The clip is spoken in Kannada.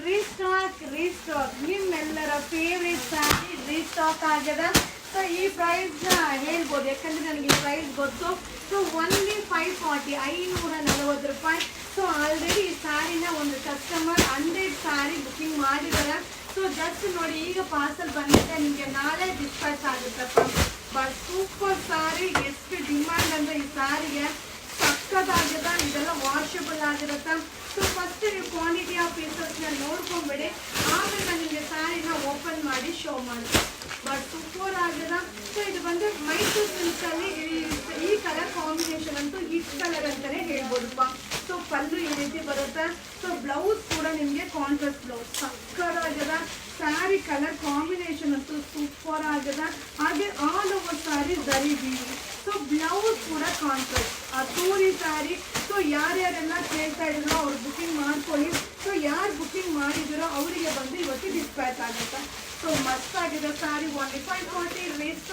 ರೀಸ್ಟಾಕ್ ನಿಮ್ಮೆಲ್ಲರ ಫೇವ್ರೇಟ್ ಸ್ಯಾರಿ ರೀಸ್ಟಾಕ್ ಆಗ್ಯದ. ಸೊ ಈ ಪ್ರೈಸ್ನ ಹೇಳ್ಬೋದು, ಯಾಕಂದರೆ ನನಗೆ ಈ ಪ್ರೈಸ್ ಗೊತ್ತು. ಸೊ ಓನ್ಲಿ 540 540 ರೂಪಾಯಿ. ಸೊ ಆಲ್ರೆಡಿ ಈ ಸ್ಯಾರಿನ ಒಂದು ಕಸ್ಟಮರ್ 100 ಸ್ಯಾರಿ ಬುಕ್ಕಿಂಗ್ ಮಾಡಿದ್ದಾರೆ. ಸೊ ಜಸ್ಟ್ ನೋಡಿ, ಈಗ ಪಾರ್ಸಲ್ ಬಂದಿದೆ, ನಿಮಗೆ ನಾಳೆ ಡಿಸ್ಪ್ಯಾಚ್ ಆಗುತ್ತಪ್ಪ. ಬಟ್ ಸೂಪರ್ ಸ್ಯಾರಿ, ಎಷ್ಟು ಡಿಮ್ಯಾಂಡ್ ಅಂದರೆ ಈ ಸ್ಯಾರಿಗೆ ಸಕ್ಕತ್ತಾಗ್ಯದ. ಇದೆಲ್ಲ ವಾಷಬಲ್ ಆಗಿರುತ್ತೆ. ಸೊ ಫಸ್ಟ್ ನೀವು ಕ್ವಾಂಟಿಟಿ ಆಫ್ ಪೀಸಸ್ನ ನೋಡ್ಕೊಂಬಿಡಿ, ಆಮೇಲೆ ನಾನು ನಿಮಗೆ ಸ್ಯಾರಿನ ಓಪನ್ ಮಾಡಿ ಶೋ ಮಾಡ್ತೀನಿ. ಬಟ್ ಸೂಪರ್ ಆಗ್ಯದ. ಸೊ ಇದು ಬಂದು ಮೈಸೂರು ಸಿಲ್ಕಲ್ಲಿ ಈ ಕಲರ್ ಕಾಂಬಿನೇಷನ್ ಅಂತೂ ಹಿಟ್ ಕಲರ್ ಅಂತಲೇ ಹೇಳ್ಬೋದಪ್ಪ. ಸೊ ಪಲ್ಲು ಈ ರೀತಿ ಬರುತ್ತೆ. ಸೊ ಬ್ಲೌಸ್ ಕೂಡ ನಿಮಗೆ ಕಾಂಟ್ರಾಸ್ಟ್ ಬ್ಲೌಸ್ ಸಕ್ಕತ್ತಾಗ್ಯದ. ಸ್ಯಾರಿ ಕಲರ್ ಕಾಂಬಿನೇಷನ್ ಅಂತೂ ಸೂಪರ್ ಆಗ್ಯದ. ಹಾಗೆ ಆಲ್ ಓವರ್ ಸ್ಯಾರಿ ಜರಿ ಬೀಡಿ. ಸೊ ಬ್ಲೌಸ್ ಕೂಡ ಕಾಂಟ್ರಾಸ್ಟ್ ತೂರಿ ಸ್ಯಾರಿ. ಸೊ ಯಾರ್ಯಾರೆಲ್ಲ ಕೇಳ್ತಾ ಇದ್ರು ಅವ್ರು ಬುಕ್ಕಿಂಗ್ ಮಾಡ್ಕೊಳ್ಳಿ. ಸೊ ಯಾರು ಬುಕ್ಕಿಂಗ್ ಮಾಡಿದಿರೋ ಅವರಿಗೆ ಬಂದು ಇವತ್ತು ಡಿಸ್ಪ್ಯಾಚ್ ಆಗುತ್ತೆ. ಸೊ ಮಸ್ತ್ ಆಗಿದೆ ಸ್ಯಾರಿ. 1540 ರೇಸ್ಟ್